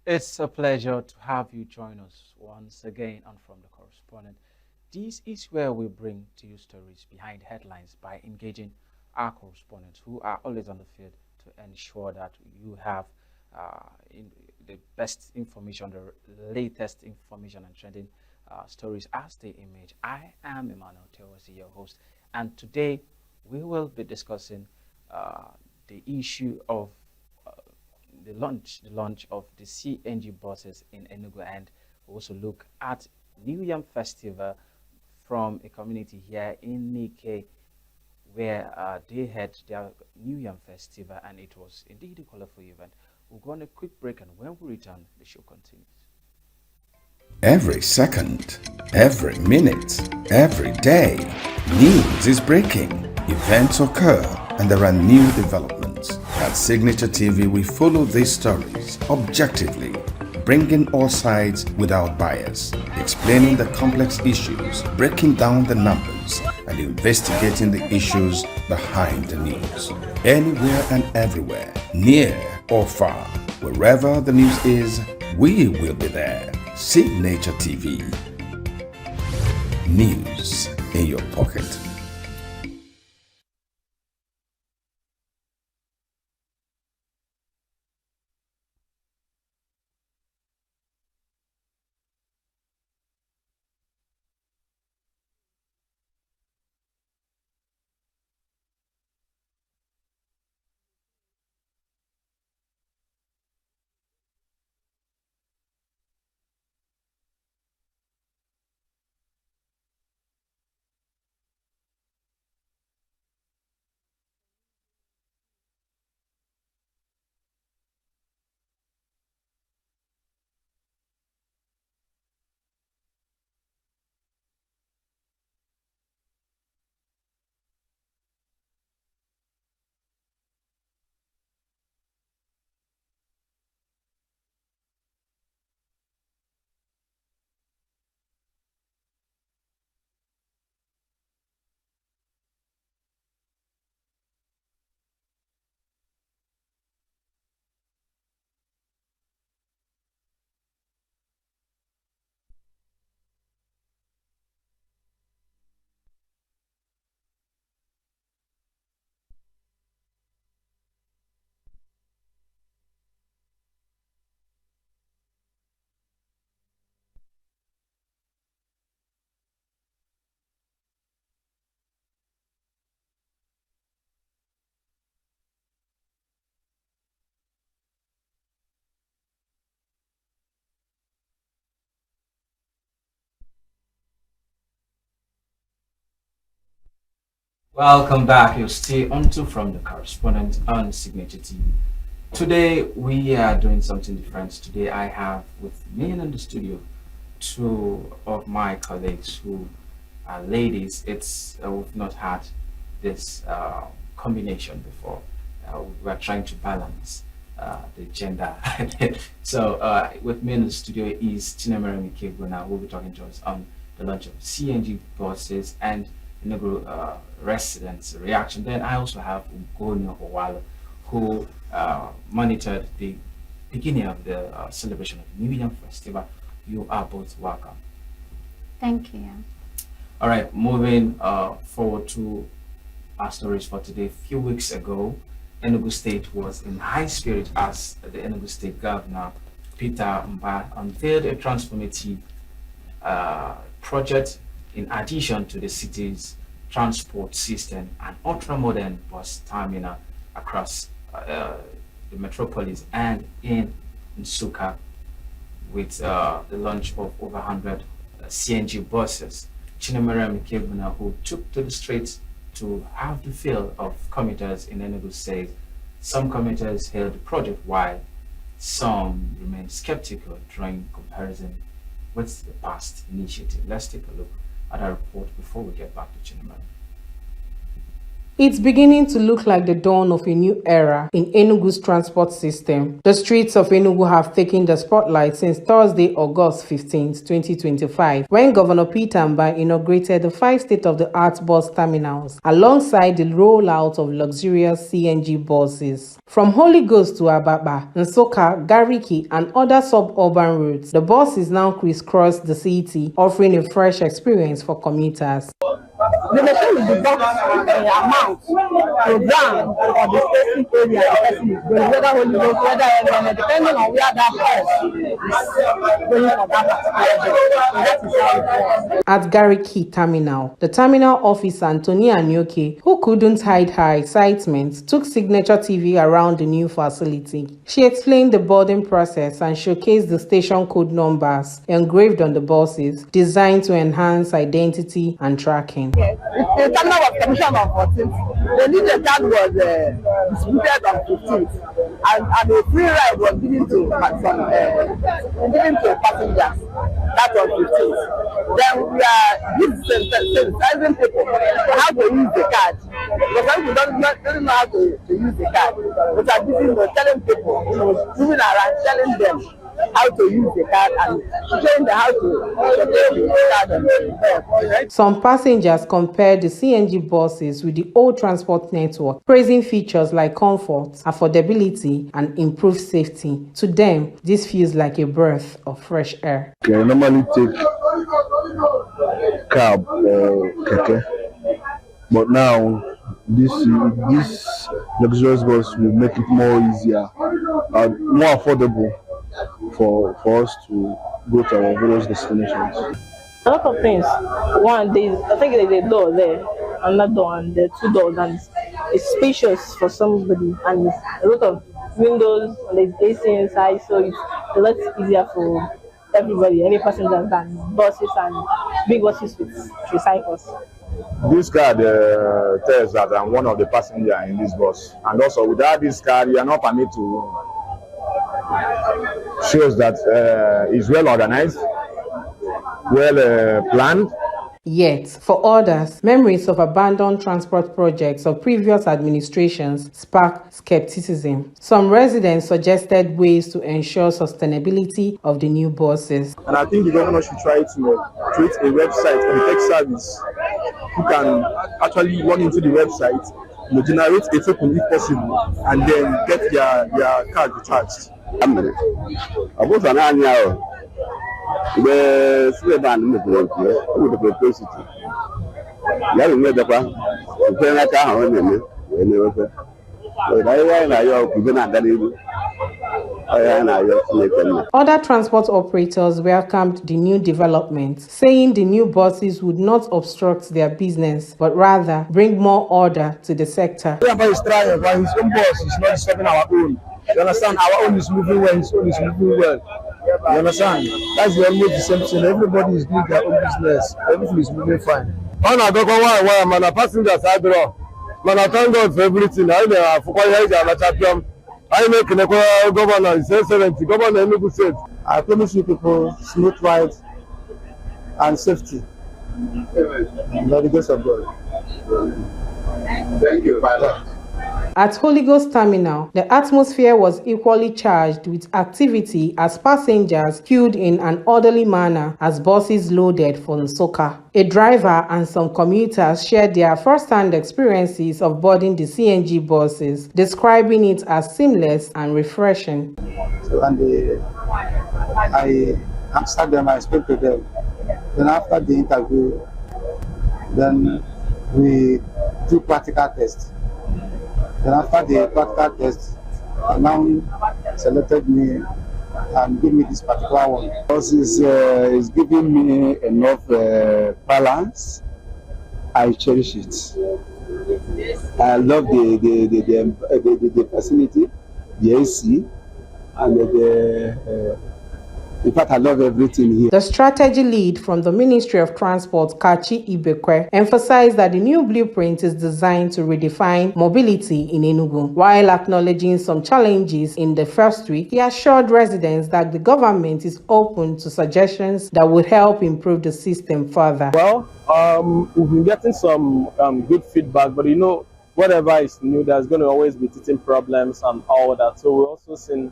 It's a pleasure to have you join us once again on From the Correspondent. This is where we bring to you stories behind headlines by engaging our correspondents who are always on the field to ensure that you have in the best information, the latest information and trending stories as they emerge. I am Emmanuel Teosi, your host, and today we will be discussing uh, the issue of uh, the launch of the CNG buses in Enugu, and also look at New Yam Festival from a community here in Nike, where they had their New Yam Festival, and it was indeed a colorful event. We'll go on a quick break, and when we return, the show continues. Every second, every minute, every day, news is breaking, events occur, and there are new developments. At Signature TV, we follow these stories objectively, bringing all sides without bias, explaining the complex issues, breaking down the numbers, and investigating the issues behind the news. Anywhere and everywhere, near or far, wherever the news is, we will be there. Signature TV. News in your pocket. Welcome back. You'll stay on to From the Correspondent on Signature TV. Today we are doing something different. Today I have with me in the studio two of my colleagues who are ladies. It's we've not had this combination before. We're trying to balance the gender. So with me in the studio is Chinemere Mikeguna, who will be talking to us on the launch of CNG buses and Enugu residents' reaction. Then I also have Ugonio Owalo, who monitored the beginning of the celebration of New Year Festival. You are both welcome. Thank you. All right, moving forward to our stories for today. A few weeks ago, Enugu State was in high spirit as the Enugu State Governor Peter Mba unveiled a transformative project in addition to the city's transport system and ultra-modern bus terminal across the metropolis and in Nsukka with the launch of over 100 CNG buses. Chinemere Mikebuna, who took to the streets to have the feel of commuters in Enugu, says some commuters hailed the project while some remained skeptical, drawing comparison with the past initiative. Let's take a look at our report before we get back to Chinemere. It's beginning to look like the dawn of a new era in Enugu's transport system. The streets of Enugu have taken the spotlight since Thursday, August 15, 2025, when Governor Peter Mba inaugurated the 5 state-of-the-art bus terminals alongside the rollout of luxurious CNG buses. From Holy Ghost to Ababa, Nsukka, Gariki, and other suburban routes, the buses now crisscross the city, offering a fresh experience for commuters. The machine is the amount program for the specific area the person is going, whether Holy Ghost, whether depending on where that person is going for that particular job. So that is how it works. At Gariki Terminal, the terminal officer Antonia Anyoke, who couldn't hide her excitement, took Signature TV around the new facility. She explained the boarding process and showcased the station code numbers engraved on the buses, designed to enhance identity and tracking. Yes. The terminal was commissioned on 14th. The new card was distributed on 15th, and a free ride was given to passengers. That was 15th. Then we are sensitizing people how to use the card. Because some people don't know how to use the card. But are busy telling people, moving around, telling them how to use the card and showing them how to use the card. Some passengers compared the CNG buses with the old transport network, praising features like comfort, affordability, and improved safety. To them, this feels like a breath of fresh air. I normally take cab or keke, but now this luxurious bus will make it more easier and more affordable for us to go to our various destinations. A lot of things. One, I think there's a door there, another door, and there are 2 doors, and it's spacious for somebody, and it's a lot of windows, and there's AC inside, so it's a lot easier for everybody, any passenger than buses and big buses with recycles. This card tells that I'm one of the passengers in this bus, and also without this card, you are not permitted to. Shows that it's well organized, well planned. Yet, for others, memories of abandoned transport projects of previous administrations spark skepticism. Some residents suggested ways to ensure sustainability of the new buses. And I think the governor should try to create a website for the tech service who can actually log into the website, generate a token if possible, and then get their card recharged. The Sudan with the propensity. Never made up Other transport operators welcomed the new development, saying the new buses would not obstruct their business, but rather bring more order to the sector. Whoever is trying, but his own bus is not disturbing our own. You understand? Our own is moving well, his own is moving well. You understand? That's the almost the same thing. Everybody is doing their own business. Everything is moving fine. Man, I don't know why man, passengers I draw. Man, I thank God for everything. I know for quite a champion. I make a governor, it's 70. Governor Enugu'S. I promise you people smooth ride and safety. By the grace of God. Thank you, pilot. At Holy Ghost Terminal, the atmosphere was equally charged with activity as passengers queued in an orderly manner as buses loaded for Nsukka. A driver and some commuters shared their first-hand experiences of boarding the CNG buses, describing it as seamless and refreshing. So, and I answered them, I spoke to them. Then after the interview, then we do practical tests. Then after the practical test, they now selected me and give me this particular one. Because it's giving me enough balance. I cherish it. I love the facility, the AC, and in fact, I love everything here. The strategy lead from the Ministry of Transport, Kachi Ibekwe, emphasized that the new blueprint is designed to redefine mobility in Enugu. While acknowledging some challenges in the first week, he assured residents that the government is open to suggestions that would help improve the system further. Well, we've been getting some good feedback, but whatever is new, there's going to always be teething problems and all that. So we're also seeing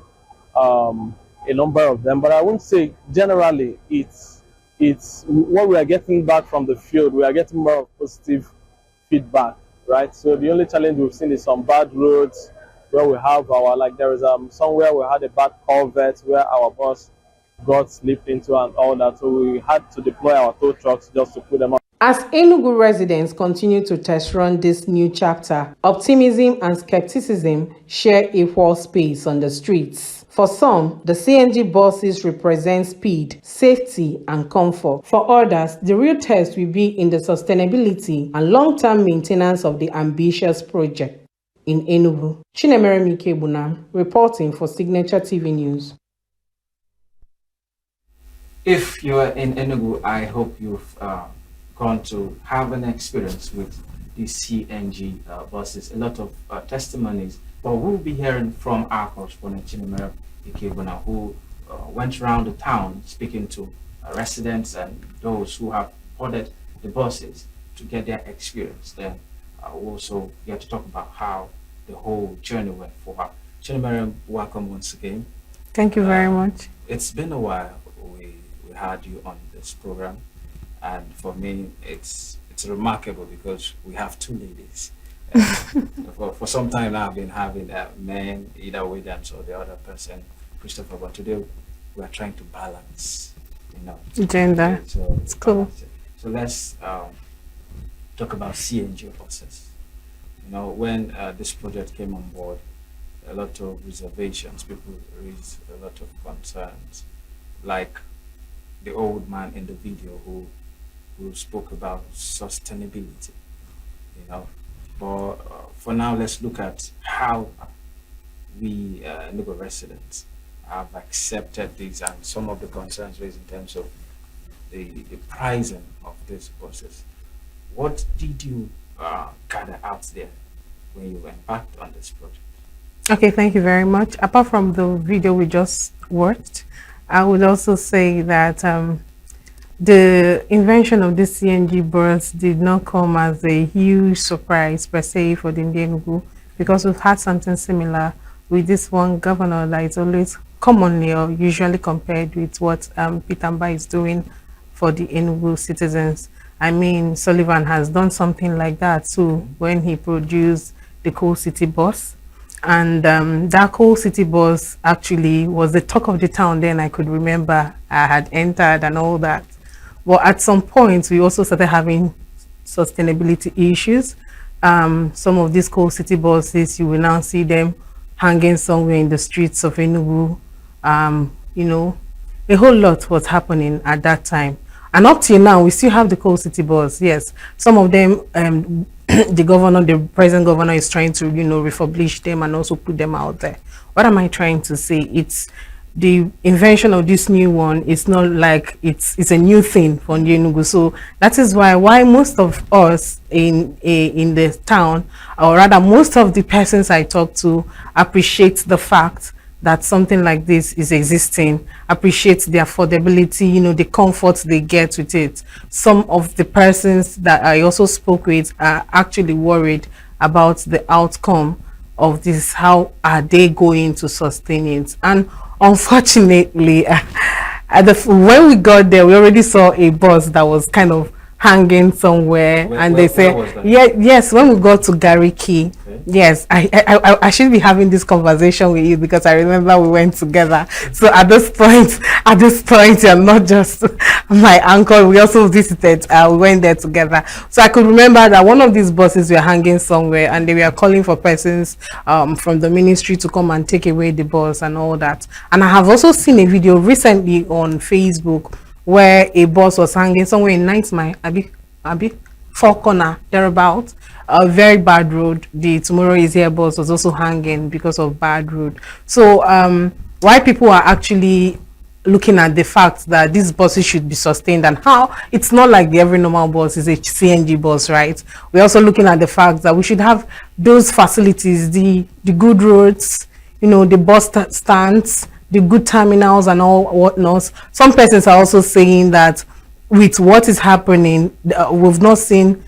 a number of them, but I wouldn't say generally it's what we are getting back from the field. We are getting more of positive feedback, right? So the only challenge we've seen is some bad roads where we have our, like there is somewhere we had a bad culvert where our bus got slipped into and all that. So we had to deploy our tow trucks just to put them up. As Enugu residents continue to test run this new chapter, optimism and skepticism share equal space on the streets. For some, the CNG buses represent speed, safety, and comfort. For others, the real test will be in the sustainability and long-term maintenance of the ambitious project. In Enugu, Chinemere Mikebunam, reporting for Signature TV News. If you are in Enugu, I hope you've gone to have an experience with these CNG buses. A lot of testimonies, but we'll be hearing from our correspondent Chinemere Ikebuna, who went around the town speaking to residents and those who have boarded the buses to get their experience. Then we'll also get to talk about how the whole journey went for her. Chinemere, welcome once again. Thank you very much. It's been a while we had you on this program, and for me it's remarkable because we have two ladies. For some time now I've been having men, either Williams or the other person, Christopher, but today we are trying to balance, gender. So it's cool. So let's talk about CNG buses. When this project came on board, a lot of reservations, people raised a lot of concerns, like the old man in the video who spoke about sustainability, but for now let's look at how we Enugu residents have accepted these and some of the concerns raised in terms of the pricing of these buses. What did you gather out there when you embarked on this project? Okay, thank you very much. Apart from the video we just watched, I would also say that the invention of this CNG bus did not come as a huge surprise per se for the Enugu, because we've had something similar with this one governor that is always commonly or usually compared with what Peter Mba is doing for the Enugu citizens. I mean, Sullivan has done something like that too when he produced the Coal City bus. And that Coal City bus actually was the talk of the town then. I could remember I had entered and all that. But at some point, we also started having sustainability issues. Some of these Coal City buses, you will now see them hanging somewhere in the streets of Enugu. A whole lot was happening at that time. And up till now, we still have the Coal City bus. Yes, some of them, the present governor is trying to, refurbish them and also put them out there. What am I trying to say? It's the invention of this new one. It's not like it's a new thing for Enugu. So that is why most of us in the town, or rather most of the persons I talk to, appreciate the fact that something like this is existing, appreciate the affordability, the comfort they get with it. Some of the persons that I also spoke with are actually worried about the outcome of this. How are they going to sustain it? And unfortunately, when we got there, we already saw a bus that was kind of hanging somewhere, and they say, yes, when we got to Gariki, okay. Yes, I should be having this conversation with you because I remember we went together. So at this point, you're not just my uncle. We also visited. We went there together. So I could remember that one of these buses were hanging somewhere, and they were calling for persons from the ministry to come and take away the bus and all that. And I have also seen a video recently on Facebook where a bus was hanging somewhere in 9th Mile, Abi, 4 corner, thereabout. A very bad road. The Tomorrow Is Here bus was also hanging because of bad road. So why people are actually looking at the fact that these buses should be sustained and how it's not like the every normal bus is a CNG bus, right? We're also looking at the fact that we should have those facilities, the good roads, the bus stands, the good terminals and all whatnot. Some persons are also saying that with what is happening, we've not seen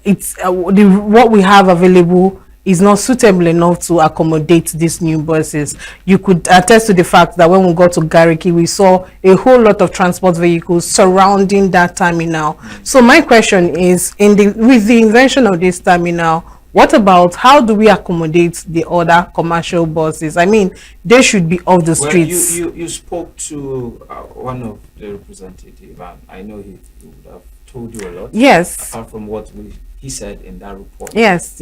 it's what we have available is not suitable enough to accommodate these new buses. You could attest to the fact that when we got to Gariki, we saw a whole lot of transport vehicles surrounding that terminal. So my question is, with the invention of this terminal, what about how do we accommodate the other commercial buses? I mean, they should be off the streets. You spoke to one of the representatives, and I know he would have told you a lot. Yes. Apart from what he said in that report. Yes.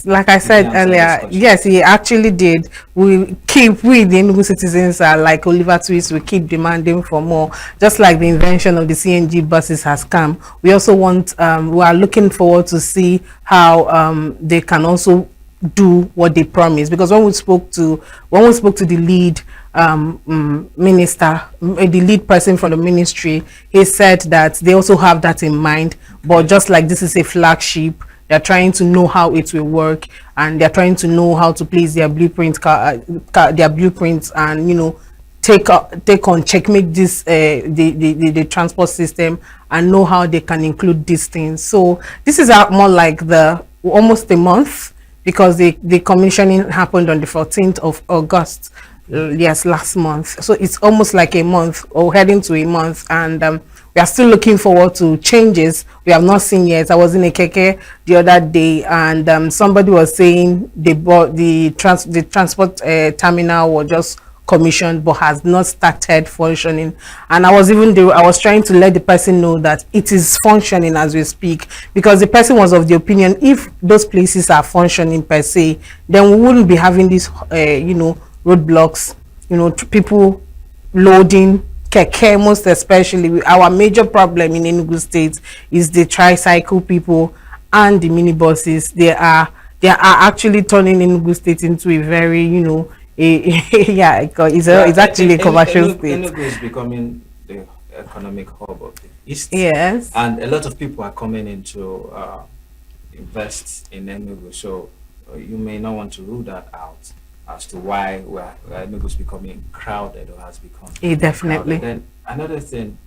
Like I said earlier, yes, he actually did. We, the Enugu citizens are like Oliver Twist, we keep demanding for more. Just like the invention of the CNG buses has come, we also want, we are looking forward to see how they can also do what they promised. Because when we spoke to the lead minister, the lead person from the ministry, he said that they also have that in mind, but just like this is a flagship, they're trying to know how it will work, and they're trying to know how to place their blueprints and, you know, checkmate this the transport system, and know how they can include these things. So this is more like almost a month, because the commissioning happened on the 14th of August. Yes, last month. So it's almost like a month, or heading to a month, and we are still looking forward to changes we have not seen yet. I was in a keke the other day, and somebody was saying they bought the transport terminal was just commissioned but has not started functioning. And I was trying to let the person know that it is functioning as we speak, because the person was of the opinion if those places are functioning per se, then we wouldn't be having this you know, roadblocks, you know, people loading keke. Most especially, our major problem in Enugu State is the tricycle people and the minibuses. They are actually turning Enugu State into a very, you know, yeah, it's actually a commercial state. Enugu is becoming the economic hub of the East. Yes, and a lot of people are coming in to invest in Enugu. So you may not want to rule that out as to why Enugu is becoming crowded, or has become definitely crowded. Then another thing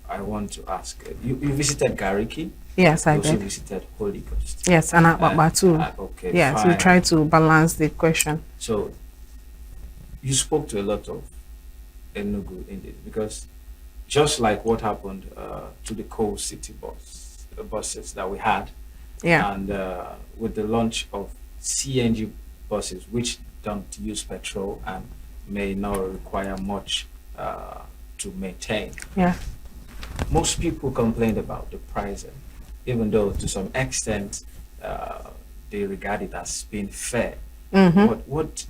I want to ask, you visited Gariki? Yes, I did. You also visited Holy Ghost? Yes, and Akbaba too. Okay, yes, fine. We try to balance the question. So you spoke to a lot of Enugu indeed, because just like what happened to the Coal City buses that we had, and with the launch of CNG buses, which don't use petrol and may not require much to maintain. Yeah. Most people complained about the pricing, even though to some extent they regard it as being fair. What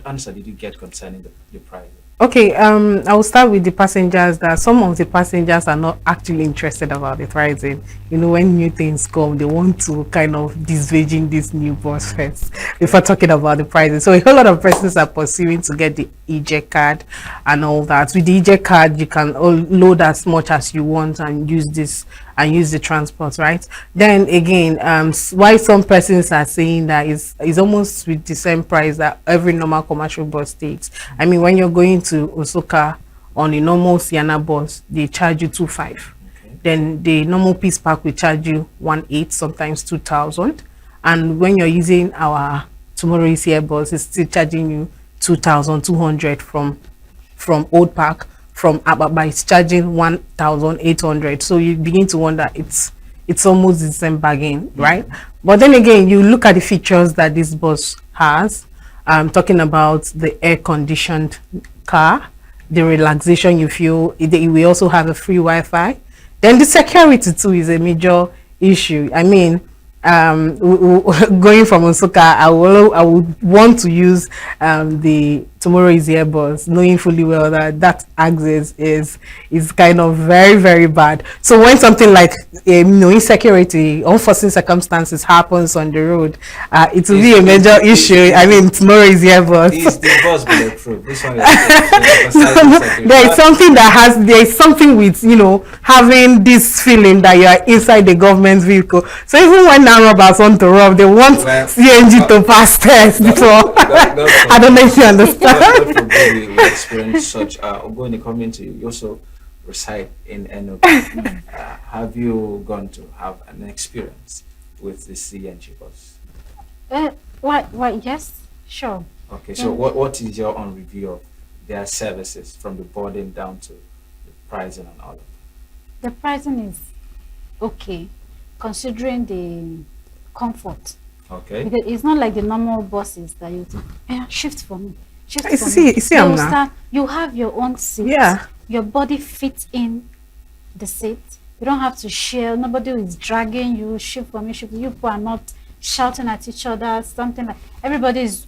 answer did you get concerning the pricing? Okay, I will start with the passengers. That some of the passengers are not actually interested about the pricing. You know, when new things come, they want to kind of disvirgin this new bus first before talking about the pricing. So a whole lot of persons are pursuing to get the EJ card and all that. With the EJ card, you can load as much as you want and use the transport, right? Then again, why some persons are saying that is almost with the same price that every normal commercial bus takes. I mean, when you're going to Osaka on a normal Sienna bus, they charge you 2,500. Okay. Then the normal Peace Park will charge you 1,800, sometimes 2,000. And when you're using our Tomorrow is Here bus, it's still charging you 2,200 from Old Park. From Ababa, it's charging 1,800. So you begin to wonder, it's almost the same bargain, right? But then again, you look at the features that this bus has. I'm talking about the air-conditioned car, the relaxation you feel. We also have a free Wi-Fi. Then the security too is a major issue. I mean, going from Osaka, I would want to use the Tomorrow is Here bus, knowing fully well that access is kind of very, very bad. So when something like insecurity, unforeseen circumstances happens on the road, it will be a major issue. I mean, Tomorrow is Here bus. Is the bus bulletproof? This one there's something with, you know, having this feeling that you are inside the government vehicle. So even when robbers want to rob, they want CNG to pass test before. I don't know if you understand. God forbid we experience such. Going to come into you also reside in Enugu. have you gone to have an experience with the CNG bus? Yes, sure. Okay, so what is your own review of their services from the boarding down to the pricing and all of that? The pricing is okay, considering the comfort. Okay. Because it's not like the normal buses that you do. Yeah, shift for me. Shift I for me. see, They will now. start, you have your own seat. Yeah. Your body fits in the seat. You don't have to share. Nobody is dragging you. Shift for me. Shift. You people are not shouting at each other. Something like everybody is.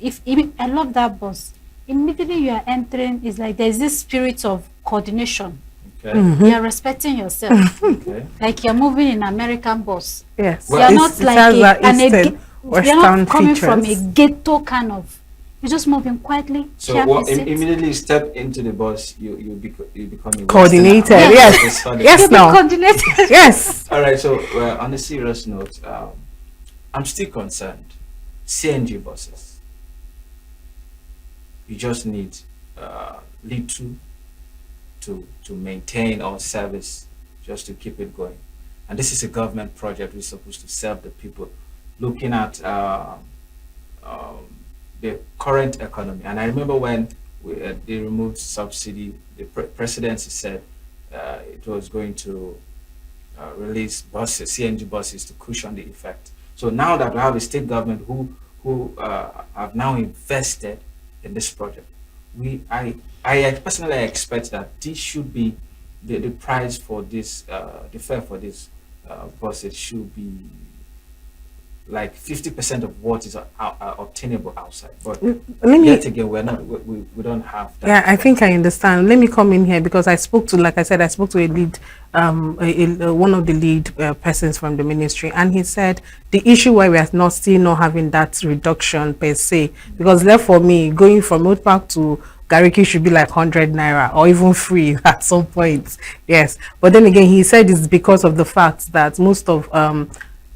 I love that bus. Immediately you are entering, it's like there's this spirit of coordination. Okay. You are respecting yourself. Okay. Like you're moving in American bus. Yes. You're not like you're not coming from a features. ghetto kind of. You're just moving quietly. So carefully sit. immediately you step into the bus, you become a Coordinated. Westerner. Yes. Yes. You be No. coordinated. Yes. All right. So on a serious note, I'm still concerned. CNG buses. You just need little to maintain or service, just to keep it going. And this is a government project. We're supposed to serve the people. Looking at the current economy, and I remember when they removed subsidy, the presidency said it was going to release buses, CNG buses, to cushion the effect. So now that we have a state government who have now invested in this project, I personally expect that this should be the price for this, the fare for this buses should be like 50% of what is obtainable outside. But yet again, we don't have that. Yeah, I think I understand. Let me come in here because I spoke to, like I said, I spoke to a lead, one of the lead persons from the ministry, and he said the issue why we are still not having that reduction per se, because left for me, going from Old Park to Gariki should be like 100 naira or even free at some point. Yes, but then again, he said it's because of the fact that most of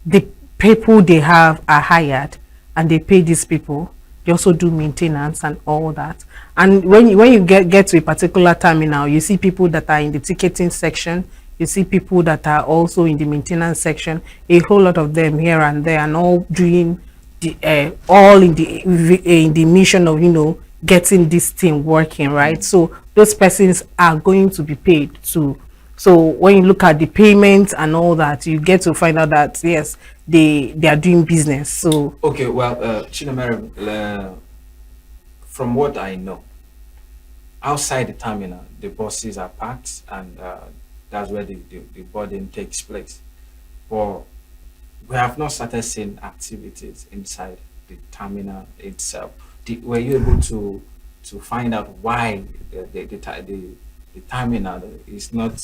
the people they have are hired and they pay these people. They also do maintenance and all that. And when you get to a particular terminal, you see people that are in the ticketing section, you see people that are also in the maintenance section, a whole lot of them here and there, and all doing the all in the mission of, you know, getting this thing working, right? So those persons are going to be paid too. So when you look at the payments and all that, you get to find out that yes, they are doing business. So okay, well, Chinomere, from what I know, outside the terminal, the buses are parked, and that's where the boarding takes place. But we have not started seeing activities inside the terminal itself. Were you able to find out why the terminal is not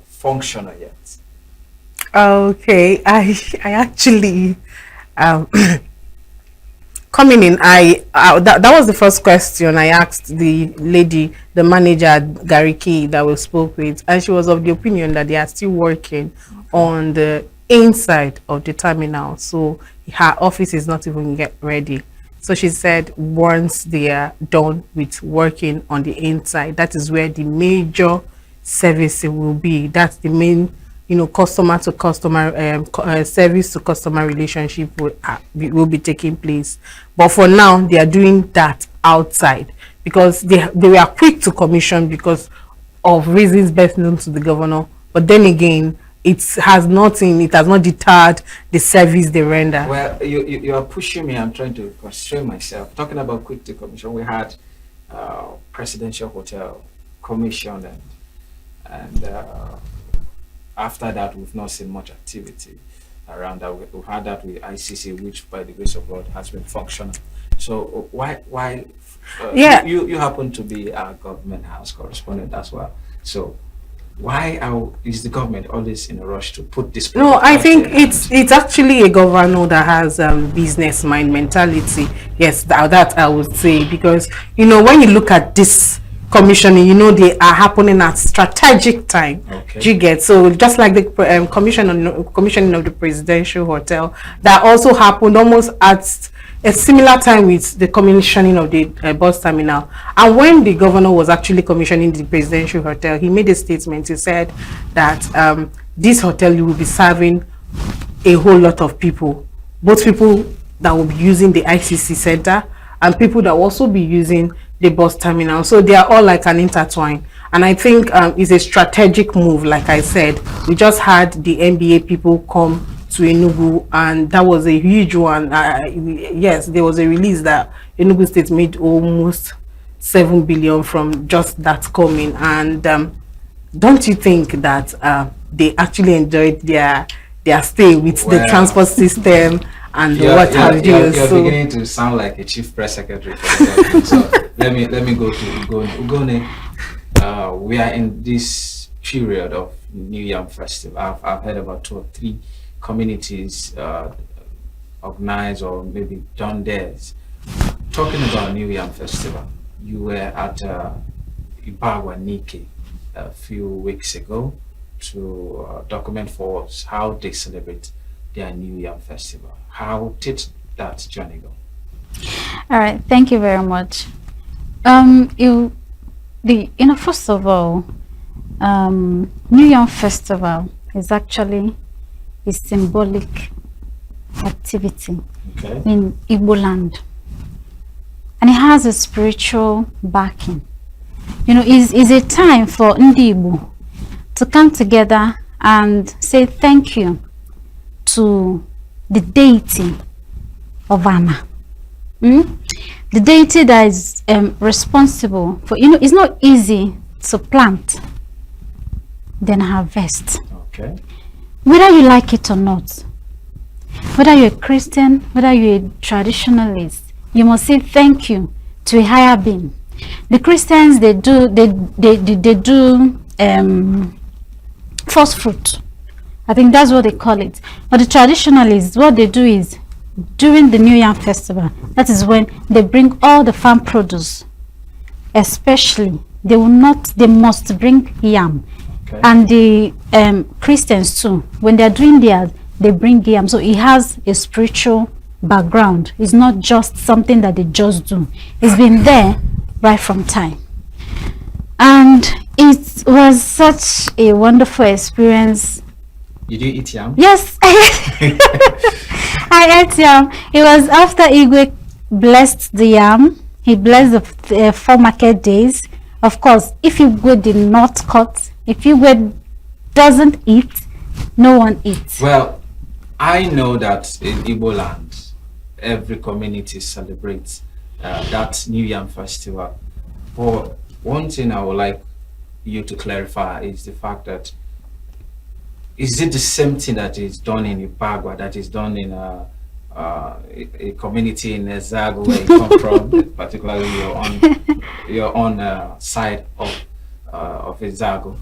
functional yet? Okay, I actually coming in, that was the first question I asked the lady, the manager at Gariki that we spoke with, and she was of the opinion that they are still working on the inside of the terminal, so her office is not even yet ready. So she said once they are done with working on the inside, that is where the major service will be. That's the main, you know, customer to customer service to customer relationship will be taking place. But for now, they are doing that outside because they were quick to commission because of reasons best known to the governor. But then again, it has not deterred the service they render. Well, you are pushing me. I'm trying to constrain myself. Talking about quick to commission, we had Presidential Hotel commissioned, and after that, we've not seen much activity around that. We've had that with ICC, which by the grace of God has been functional. So why yeah, you happen to be a government house correspondent as well. So why is the government always in a rush to put this? No, I think it's actually a governor that has business mind mentality. Yes, that I would say, because you know when you look at this commissioning, you know they are happening at strategic time. Okay. Do you get? So just like the commissioning of the presidential hotel, that also happened almost at a similar time with the commissioning of the bus terminal. And when the governor was actually commissioning the presidential hotel, he made a statement. He said that this hotel you will be serving a whole lot of people, both people that will be using the ICC center and people that will also be using the bus terminal. So they are all like an intertwine. And I think it's a strategic move. Like I said, we just had the NBA people come to Enugu, and that was a huge one. Yes, there was a release that Enugu State made almost 7 billion from just that coming. And don't you think that they actually enjoyed their stay with the transport system and what have you? You're beginning to sound like a chief press secretary for the government. So let me go to Ugone. We are in this period of New Yam Festival. I've heard about 2 or 3 communities organized or maybe done theirs. Talking about New Yam Festival, you were at Ibagwa Nike a few weeks ago to document for us how they celebrate their New Yam Festival. How did that journey go? All right, thank you very much. First of all, New Yam Festival is actually a symbolic activity in Igbo land, and it has a spiritual backing. Is a time for Ndi Igbo to come together and say thank you to the deity of Anna. The deity that is responsible for, it's not easy to plant, then harvest. Okay. Whether you like it or not, whether you're a Christian, whether you're a traditionalist, you must say thank you to a higher being. The Christians, they do first fruit. I think that's what they call it. But the traditionalists, what they do is, during the New Yam Festival, that is when they bring all the farm produce. Especially, they must bring yam. Okay. And the Christians too, when they're doing theirs, they bring yam. So it has a spiritual background. It's not just something that they just do. It's been there right from time. And it was such a wonderful experience. Did you eat yam? Yes, I ate yam. It was after Igwe blessed the yam. He blessed the 4 market days. Of course, if Igwe did not cut, if Igwe doesn't eat, no one eats. Well, I know that in Igbo land, every community celebrates that New Yam Festival. But one thing I would like you to clarify is the fact that, is it the same thing that is done in Ibagwa that is done in a community in Ezago where you come from, particularly your own side of Ezago?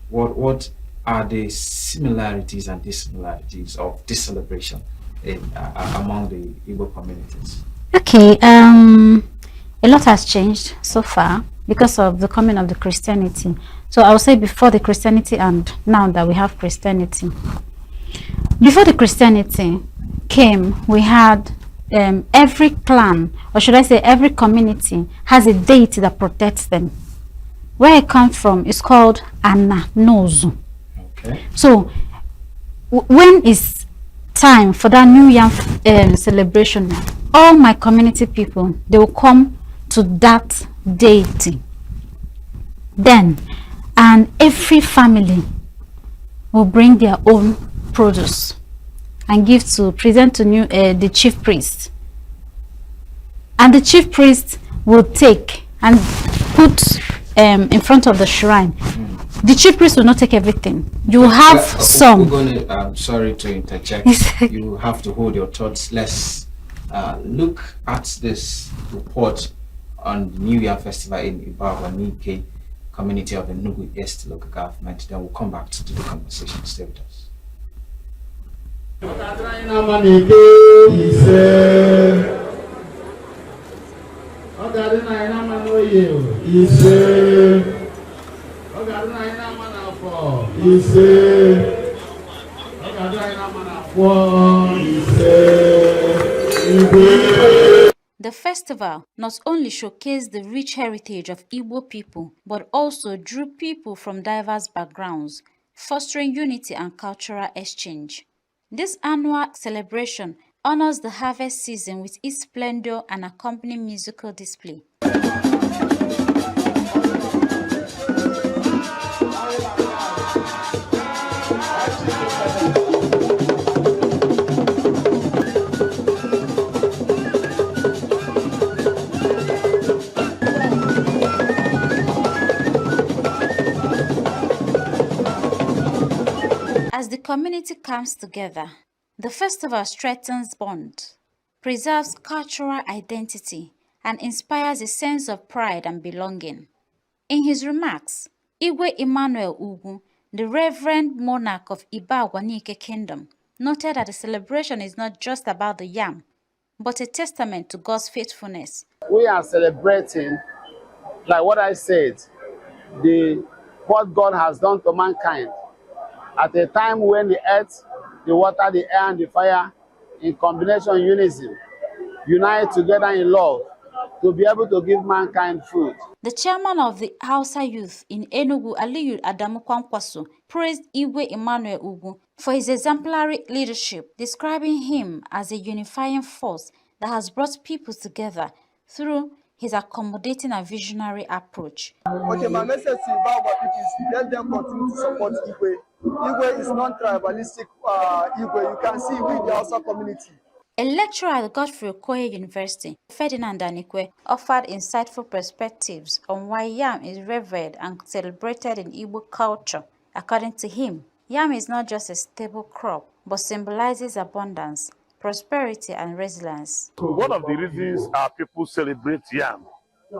What are the similarities and dissimilarities of this celebration among the Igbo communities? Okay, a lot has changed so far because of the coming of the Christianity. So I would say before the Christianity and now that we have Christianity. Before the Christianity came, we had every clan, or should I say every community, has a deity that protects them. Where I come from is called Anna Nozu. Okay. So when it's time for that New Yam celebration, all my community people, they will come to that deity. Then, and every family will bring their own produce and present to the chief priest. And the chief priest will take and put in front of the shrine. The chief priest will not take everything. You will have some. I'm sorry to interject. You have to hold your thoughts. Let's look at this report on the New Year Festival in Ibagwa Nike community of the Enugu'S local government. Then we'll come back to the conversation. Stay with us. The festival not only showcased the rich heritage of Igbo people, but also drew people from diverse backgrounds, fostering unity and cultural exchange. This annual celebration honors the harvest season with its splendor and accompanying musical display. As the community comes together, the festival strengthens bonds, preserves cultural identity, and inspires a sense of pride and belonging. In his remarks, Igwe Emmanuel Ugwu, the Reverend Monarch of Iba-Agwanike Kingdom, noted that the celebration is not just about the yam, but a testament to God's faithfulness. We are celebrating, like what I said, what God has done to mankind. At a time when the earth, the water, the air, and the fire, in combination unison, unite together in love to be able to give mankind food. The chairman of the Hausa youth in Enugu, Aliyu Adamu Kwankwaso, praised Igwe Emmanuel Ugwu for his exemplary leadership, describing him as a unifying force that has brought people together through his accommodating and visionary approach. Okay, my message to Iba people is let them continue to support Igwe. Igwe is non-tribalistic Igwe. You can see we the Hausa community. A lecturer at Godfrey Okoye University, Ferdinand Danikwe, offered insightful perspectives on why yam is revered and celebrated in Igbo culture. According to him, yam is not just a staple crop, but symbolizes abundance, prosperity, and resilience. One of the reasons our people celebrate yam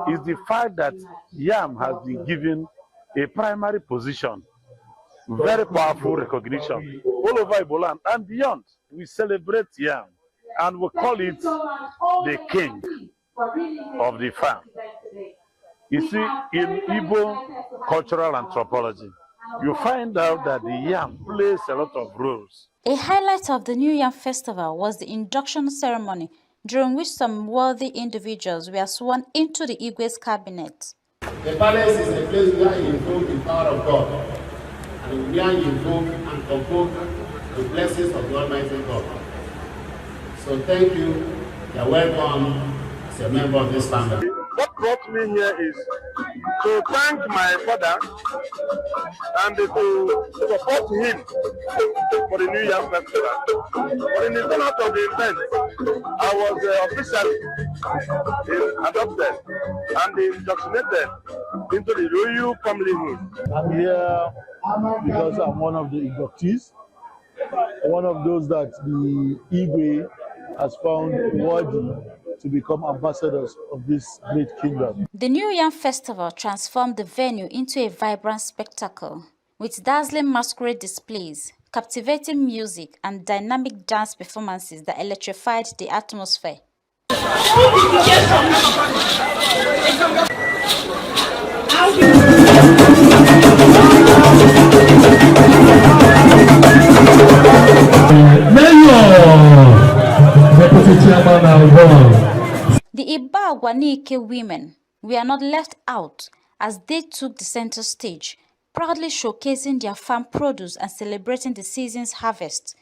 is the fact that yam has been given a primary position, very powerful recognition all over Igbo land and beyond. We celebrate yam and we call it the king of the farm. You see, in Igbo cultural anthropology, you find out that the yam plays a lot of roles. A highlight of the New Yam Festival was the induction ceremony, during which some worthy individuals were sworn into the Igwe's cabinet. The palace is a place where you invoke the power of God, and where you invoke and convoke the blessings of the Almighty God. So thank you. You're welcome as a member of this family. What brought me here is to thank my father and to support him for the New Year Festival. But in the turnout of the event, I was officially adopted and inducted into the royal familyhood. I'm here because I'm one of the inductees, one of those that the Igwe has found worthy to become ambassadors of this great kingdom. The New Yam Festival transformed the venue into a vibrant spectacle, with dazzling masquerade displays, captivating music, and dynamic dance performances that electrified the atmosphere. The Iba-Agwanike women were not left out as they took the center stage, proudly showcasing their farm produce and celebrating the season's harvest.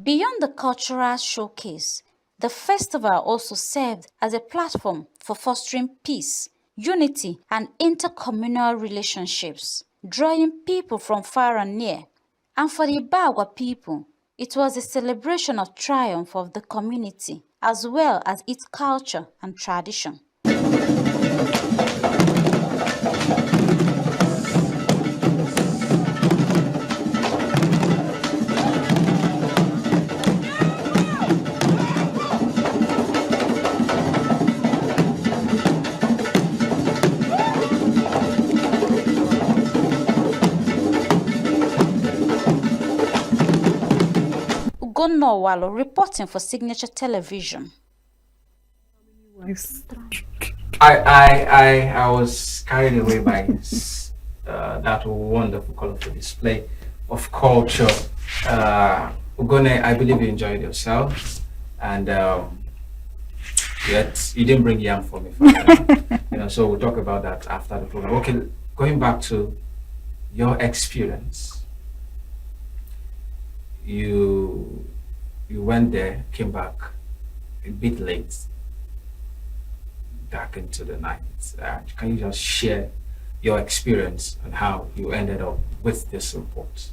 Beyond the cultural showcase, the festival also served as a platform for fostering peace, unity, and intercommunal relationships, drawing people from far and near. And for the Iba-Agwa people, it was a celebration of triumph of the community, as well as its culture and tradition. Walo reporting for Signature Television. I was carried away by that wonderful, colorful display of culture Ugone, I believe you enjoyed yourself, and yet you didn't bring yam for me. So we'll talk about that after the program. Okay, going back to your experience. You went there, came back a bit late, back into the night. Can you just share your experience and how you ended up with this report?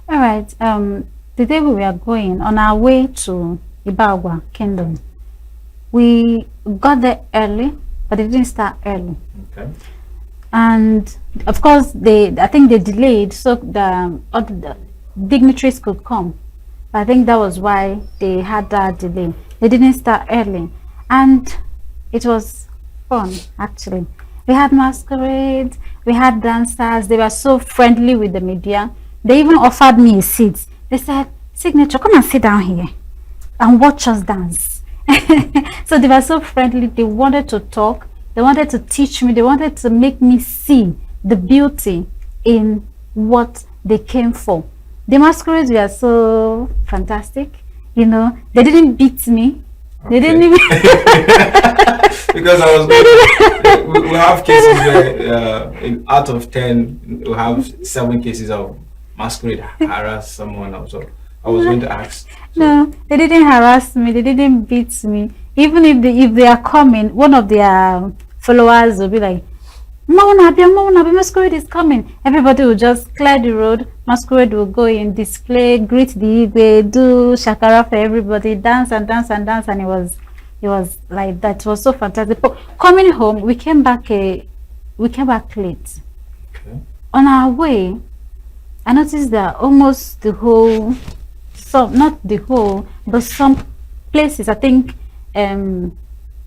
All right. The day we were going on our way to Ibagwa Kingdom, we got there early, but it didn't start early. Okay. And of course, I think they delayed so the dignitaries could come. I think that was why they had that delay. They didn't start early, and it was fun actually. We had masquerades, we had dancers. They were so friendly with the media. They even offered me a seat. They said, "Signature, come and sit down here and watch us dance." So they were so friendly. They wanted to talk. They wanted to teach me. They wanted to make me see the beauty in what they came for. The masquerades were so fantastic. They didn't beat me. Okay. They didn't even because I was we have cases where out of 10 we have 7 cases of masquerade harass someone also. I was going to ask. No, they didn't harass me. They didn't beat me. Even if they are coming, one of their followers will be like, Mama masquerade is coming. Everybody will just clear the road. Masquerade will go in, display, greet the Igwe, do shakara for everybody, dance and dance and dance, and it was like that. It was so fantastic. But coming home, we came back late. Okay. On our way, I noticed that almost the whole, not the whole, but some places, I think,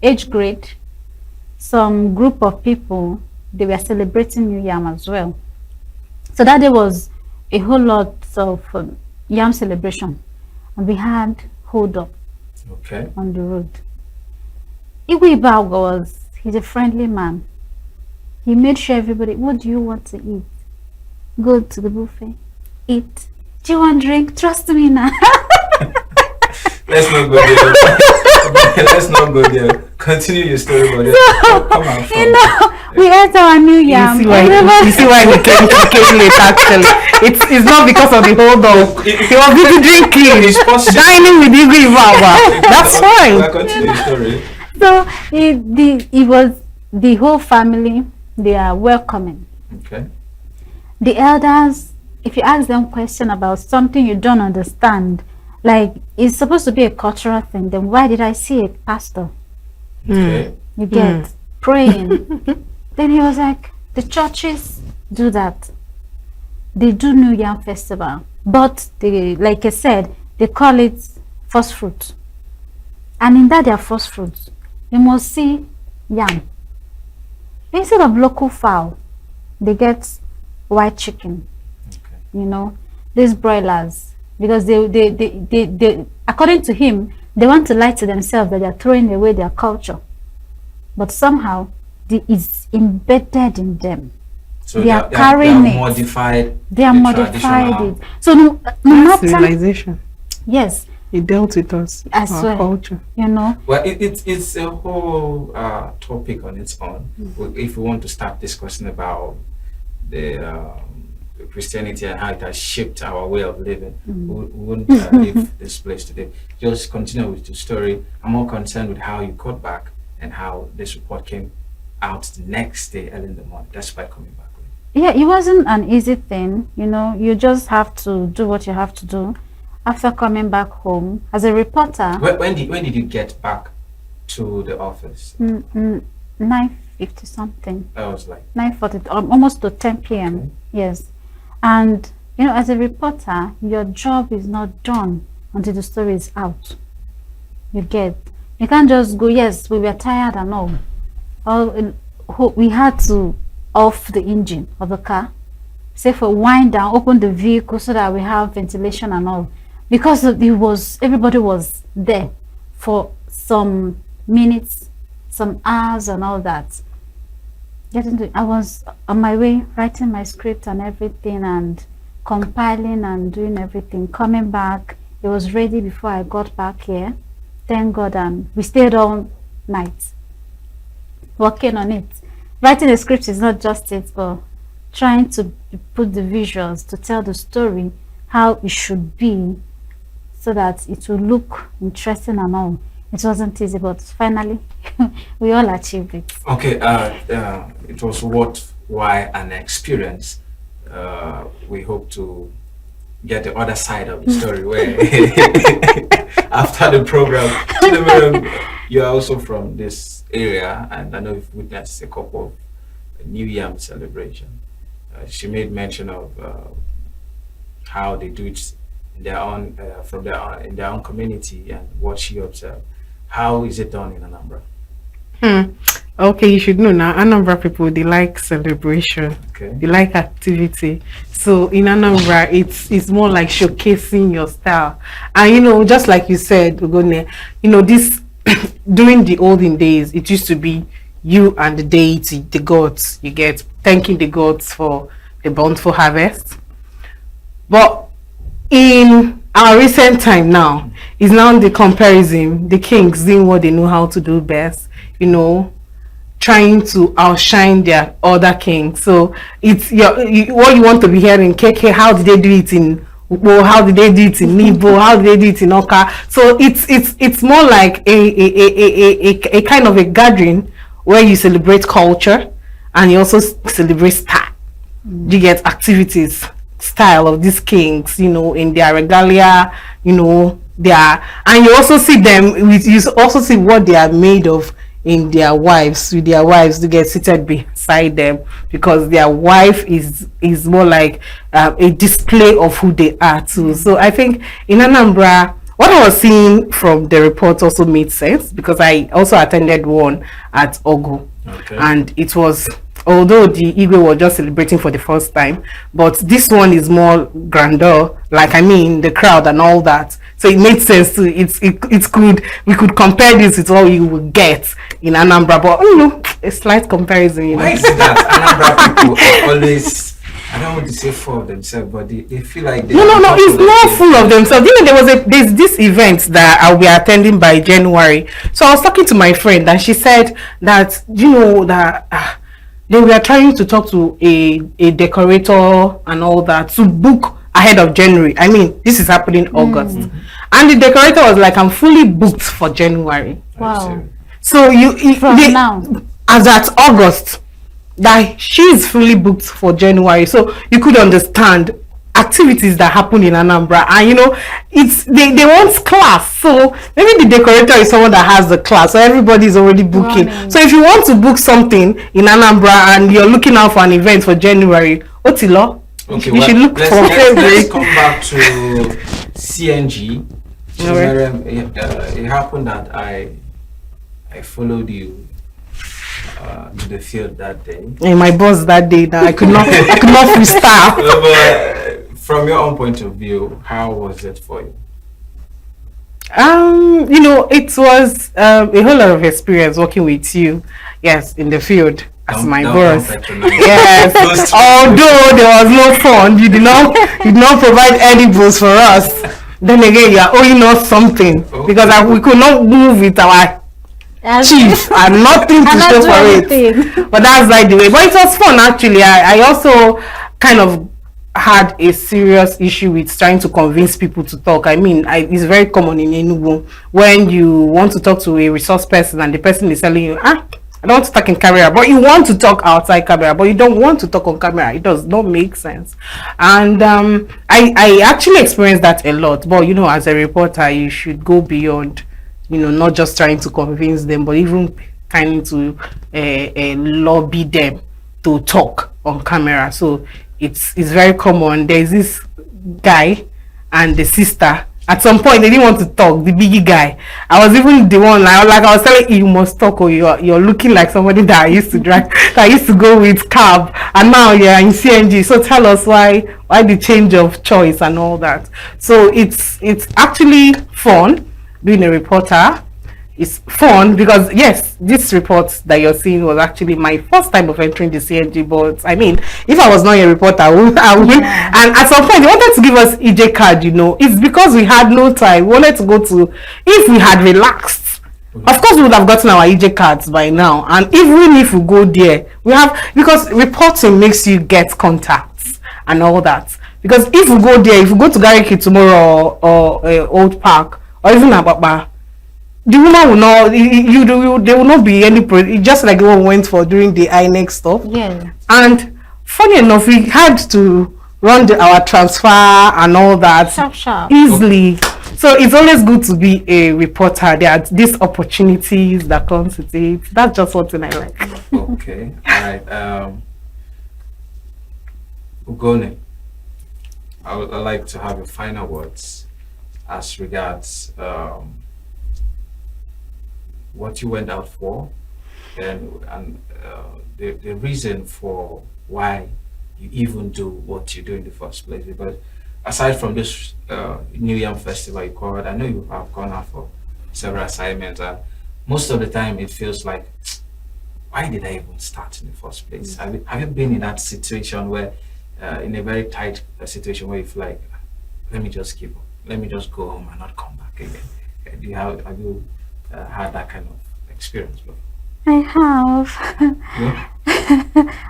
age grade, some group of people, they were celebrating New Yam as well. So that day was a whole lot of Yam celebration, and we had hold up on the road. Igwe he's a friendly man. He made sure everybody, what do you want to eat? Go to the buffet, eat. Do you want drink? Trust me now. Let's not go there. Let's not go there. Continue your story, buddy. Come on, we ate our New Yam. You see why he came late actually. It's not because of the hold up. He was busy drinking, dining with Igwe Ibawa. That's fine. Continue your story. So it was the whole family. They are welcoming. Okay. The elders, if you ask them question about something you don't understand, like it's supposed to be a cultural thing, then why did I see a pastor? Okay. You get praying. Then he was like, the churches do that. They do New Yam Festival, but they, like I said, they call it first fruit. And in that their first fruit, you must see yam. Instead of local fowl, they get white chicken. Okay. These broilers, because they according to him, they want to lie to themselves that they are throwing away their culture, but somehow it's embedded in them. So they are carrying it. Modified. They are modified it. So no matter civilization. Yes. It dealt with us, as our well, culture. Well, it's a whole topic on its own. If we want to start discussing about the Christianity and how it has shaped our way of living, we wouldn't leave this place today. Just continue with the story. I'm more concerned with how you got back and how this report came out the next day early in the morning, despite coming back. Yeah, it wasn't an easy thing. You just have to do what you have to do. After coming back home as a reporter. When did you get back to the office? 9:50 something. I was like 9:40, almost to 10 p.m. Okay. Yes. And as a reporter, your job is not done until the story is out. You can't just go, yes, we were tired and all. We had to off the engine of the car, say for wind down, open the vehicle so that we have ventilation and all. Because everybody was there for some minutes, some hours and all that. I was on my way writing my script and everything and compiling and doing everything. Coming back, It was ready before I got back here. Thank God, and we stayed all night working on it. Writing a script is not just it, but trying to put the visuals to tell the story how it should be so that it will look interesting and all. It wasn't easy, but finally we all achieved it. Okay, it was worthwhile an experience. We hope to get the other side of the story where after the program, you are also from this area, and I know you've witnessed a couple of New Yam celebration. She made mention of how they do it in their own in their own community and what she observed. How is it done in Anambra? Okay, you should know now, Anambra people, they like celebration. Okay. They like activity. So in Anambra, it's more like showcasing your style. And you know, just like you said, Ugone, you know, this during the olden days, it used to be you and the deity, the gods, you get, thanking the gods for the bountiful harvest. But in our recent time now, is now the comparison, the kings doing what they know how to do best, you know, trying to outshine their other kings. So it's what you want to be hearing. KK, how did they do it in Ubo? How did they do it in Nibo? How did they do it in Oka? So it's more like a kind of a gathering where you celebrate culture and you also celebrate style. You get activities, style of these kings, you know, in their regalia, you know, and you also see them, you also see what they are made of in their wives, with their wives to get seated beside them, because their wife is more like a display of who they are too. So I think in Anambra, what I was seeing from the report also made sense, because I also attended one at Ogu. Okay. And it was, although the Igwe were just celebrating for the first time, but this one is more grander, like I mean the crowd and all that. So it made sense to we could compare this with what you would get in Anambra, but you know, a slight comparison, you know. Why is it that Anambra people are always, I don't want to say full of themselves, but they feel like they no, it's not full of themselves. You know, there's this event that I'll be attending by January. So I was talking to my friend and she said that, you know, that they were trying to talk to a decorator and all that to book ahead of January. I mean, this is happening August. And the decorator was like, I'm fully booked for January. Wow. So now, as at August, that she's fully booked for January. So you could understand activities that happen in Anambra, and you know, it's they want class. So maybe the decorator is someone that has the class, so everybody is already booking. So if you want to book something in Anambra and you're looking out for an event for January, Otilo, okay, you should look for February. Let's come back to CNG. It happened that I followed you to the field that day. And my boss that day, that I could not freestyle. But from your own point of view, how was it for you? You know, it was a whole lot of experience working with you, yes, in the field as my boss. Yes, although there was no fun, you did not provide edibles for us. Then again, you are owing us something, because we could not move with our chief and nothing to show for it. But that's like the way. But it was fun actually. I also kind of had a serious issue with trying to convince people to talk. I mean, it's very common in Enugu when you want to talk to a resource person and the person is telling you, I don't want to talk in camera, but you want to talk outside camera, but you don't want to talk on camera. It does not make sense. And I actually experienced that a lot. But you know, as a reporter, you should go beyond, you know, not just trying to convince them, but even kind to lobby them to talk on camera. So it's very common. There's this guy and the sister. At some point, they didn't want to talk. The biggie guy. I was even the one I was telling you must talk, or you're looking like somebody that I used to drive, that I used to go with cab, and now you're in CNG. So tell us why the change of choice and all that. So it's actually fun being a reporter. it's fun because yes, this report that you're seeing was actually my first time of entering the CNG. But I mean, if I was not a reporter, I would. Yeah. And at some point, they wanted to give us EJ card. It's because we had no time. We wanted to go to. If we had relaxed, of course, we would have gotten our EJ cards by now. And even if we go there, we have, because reporting makes you get contacts and all that. Because if we go there, if we go to Gariki tomorrow or Old Park or even Ababa, the woman will not, there will not be any, just like the one we went for during the INEC stuff. Yeah. And funny enough, we had to run our transfer and all that Sharp. easily. So it's always good to be a reporter. There are these opportunities that comes with it. That's just something I like. Okay. All right. Ugone, I'd like to have your final words as regards what you went out for and the reason for why you even do what you do in the first place. Because aside from this New Yam Festival you covered, I know you have gone out for several assignments, and most of the time it feels like, why did I even start in the first place? Have you been in that situation where, in a very tight situation where you feel like, let me just give up, let me just go home and not come back again? Do you have you had that kind of experience before? I have. Yeah.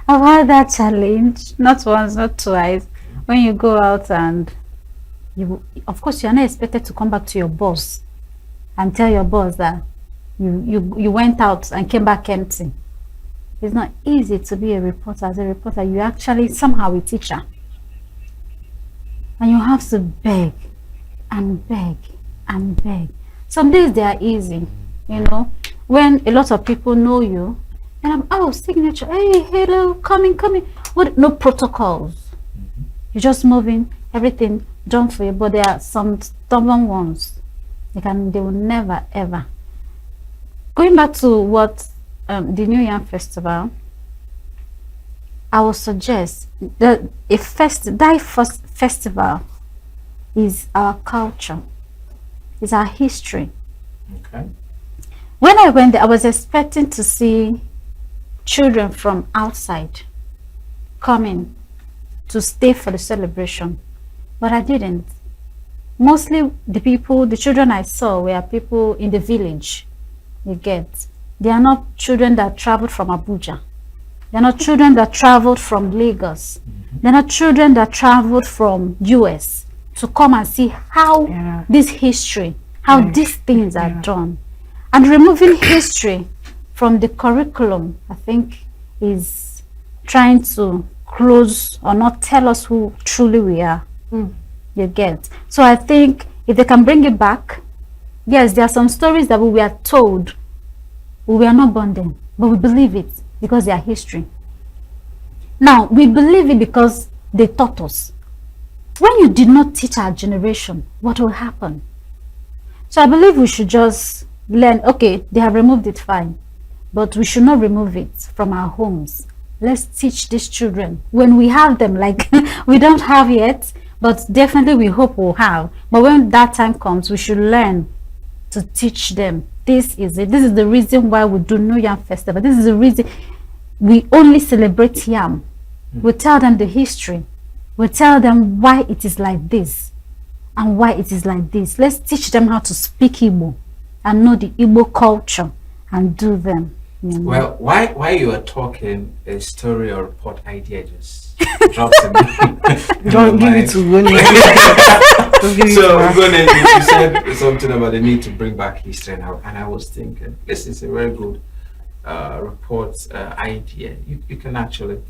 I've had that challenge, not once, not twice. When you go out and of course you're not expected to come back to your boss and tell your boss that you went out and came back empty. It's not easy to be a reporter. As a reporter, you actually somehow a teacher, and you have to beg and beg and beg. Some days they are easy, when a lot of people know you, and signature, hey, hello, coming. What? No protocols. You're just moving, everything done for you. But there are some stubborn ones. They will never ever. Going back to what the New Yam Festival, I would suggest that that first festival is our culture, is our history. Okay. When I went there, I was expecting to see children from outside coming to stay for the celebration, but I didn't. Mostly the children I saw were people in the village. You get, they are not children that traveled from Abuja. They're not children that traveled from Lagos. They're not children that traveled from US to come and see how this history, how these things are done. And removing history from the curriculum, I think, is trying to close or not tell us who truly we are. You get. So I think if they can bring it back, yes, there are some stories that we were told, we were not born then, but we believe it because they are history. Now, we believe it because they taught us. When you did not teach our generation, what will happen? So I believe we should just learn, okay, they have removed it, fine, but we should not remove it from our homes. Let's teach these children when we have them, like we don't have yet, but definitely we hope we'll have. But when that time comes, we should learn to teach them. This is it. This is the reason why we do New Yam Festival. This is the reason we only celebrate yam. We tell them the history. We tell them why it is like this and why it is like this. Let's teach them how to speak Igbo and know the Igbo culture and do them. Well, why you are talking, a story or report idea just drops in me. Don't give it to Gune. So Gune, you said something about the need to bring back history, and I was thinking this is a very good report idea. You can actually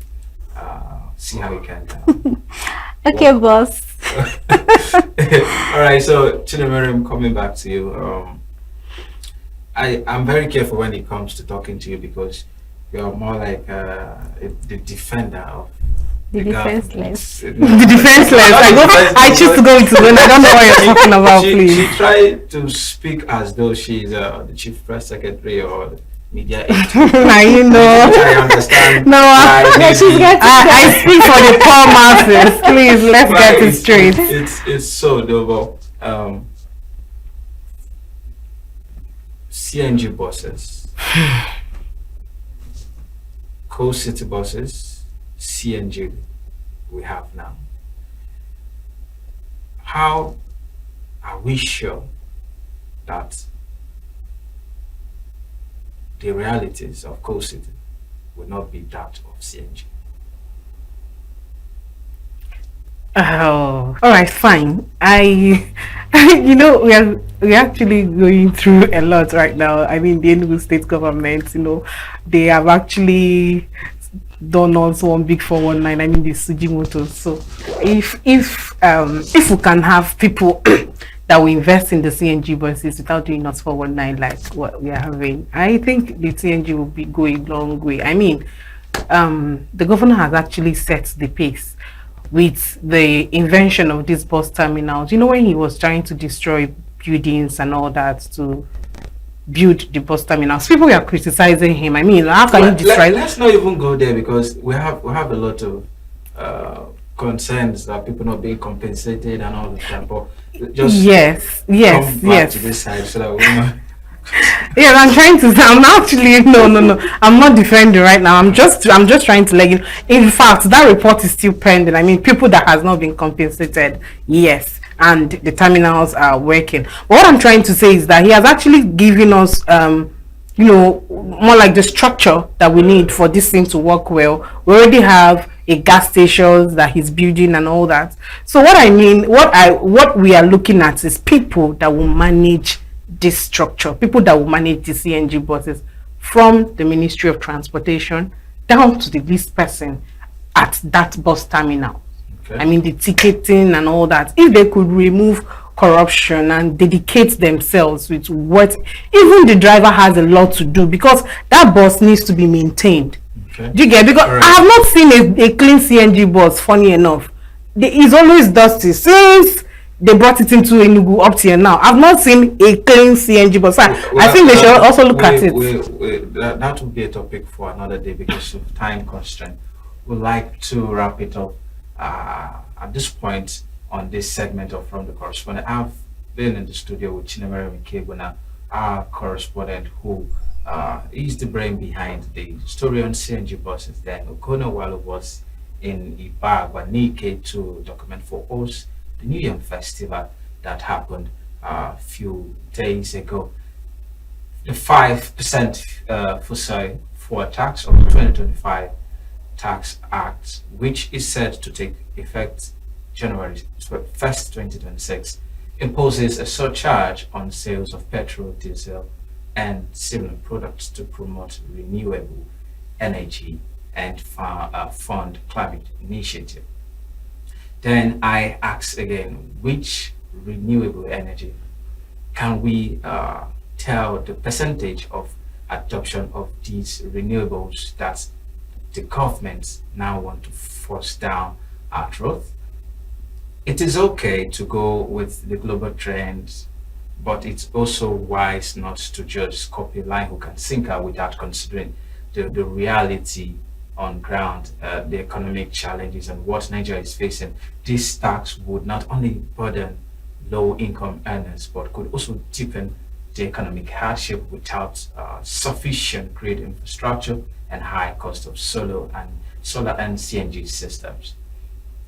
see how you can. Okay, boss. All right, so Chinemerem, coming back to you. I'm very careful when it comes to talking to you because you're more like the defender of the defenseless. The defenseless. I choose to go into when I don't know what you're talking about, please. She tried to speak as though she's the chief press secretary or the media agent. Now you know. I understand. No, I speak for the poor masses. Please, let's get it straight. It's so double. CNG buses, coal city buses, CNG we have now. How are we sure that the realities of coal city will not be that of CNG? Oh, all right, fine. We're actually going through a lot right now. I mean, the Enugu state government, they have actually done also one big 419. I mean, the Suji motors. So, if we can have people that will invest in the CNG buses without doing us 419 like what we are having, I think the CNG will be going a long way. I mean, the governor has actually set the pace with the invention of these bus terminals. When he was trying to destroy buildings and all that to build the bus terminals, people were criticizing him. I mean, how can you destroy? Let's not even go there, because we have a lot of concerns that people not being compensated and all of that. But just come back to this side so that we know. Yes, I'm trying to say, I'm actually no, I'm not defending right now. I'm just trying to let you know. In fact, that report is still pending. I mean, people that has not been compensated, yes, and the terminals are working. But what I'm trying to say is that he has actually given us more like the structure that we need for this thing to work well. We already have a gas stations that he's building and all that. So what we are looking at is people that will manage this structure, people that will manage the CNG buses, from the Ministry of Transportation down to the least person at that bus terminal. I mean, the ticketing and all that. If they could remove corruption and dedicate themselves with what, even the driver has a lot to do, because that bus needs to be maintained. Do you get? Because I have not seen a clean CNG bus, funny enough. It's always dusty since they brought it into Enugu up to now. I've not seen a clean CNG bus. I think they should also look at it. That will be a topic for another day because of time constraint. We'd like to wrap it up at this point on this segment of From the Correspondent. I've been in the studio with Chinemere Mikebuna, our correspondent, who is the brain behind the story on CNG buses. Then Okono Walu was in Ibagwa, Nike, to document for us the New Yam Festival that happened a few days ago. The 5% for tax of the 2025 Tax Act, which is set to take effect January 1st, 2026, imposes a surcharge on sales of petrol, diesel, and similar products to promote renewable energy and fund climate initiative. Then I ask again, which renewable energy can we tell the percentage of adoption of these renewables that the government now want to force down our throat? It is okay to go with the global trends, but it's also wise not to just copy line hook and sinker without considering the reality on ground, the economic challenges and what Nigeria is facing. This tax would not only burden low-income earners, but could also deepen the economic hardship without sufficient grid infrastructure and high cost of solar and CNG systems.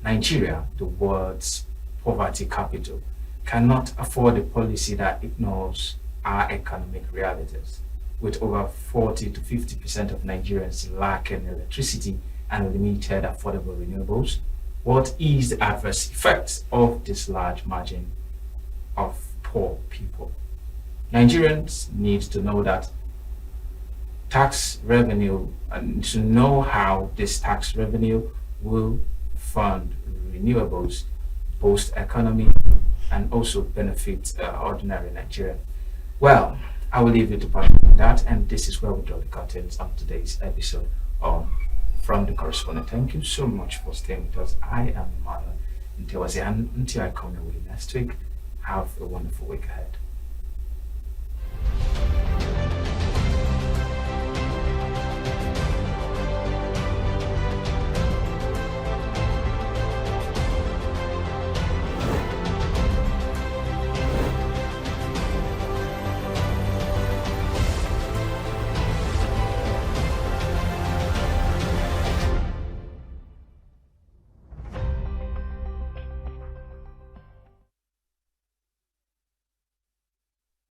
Nigeria, the world's poverty capital, cannot afford a policy that ignores our economic realities. With over 40 to 50% of Nigerians lacking electricity and limited affordable renewables, what is the adverse effects of this large margin of poor people? Nigerians need to know that tax revenue, and to know how this tax revenue will fund renewables, boost economy, and also benefit ordinary Nigerians. Well, I will leave you to part with that, and this is where we draw the curtains on today's episode of From the Correspondent. Thank you so much for staying with us. I am Emmanuel until I come your way next week. Have a wonderful week ahead.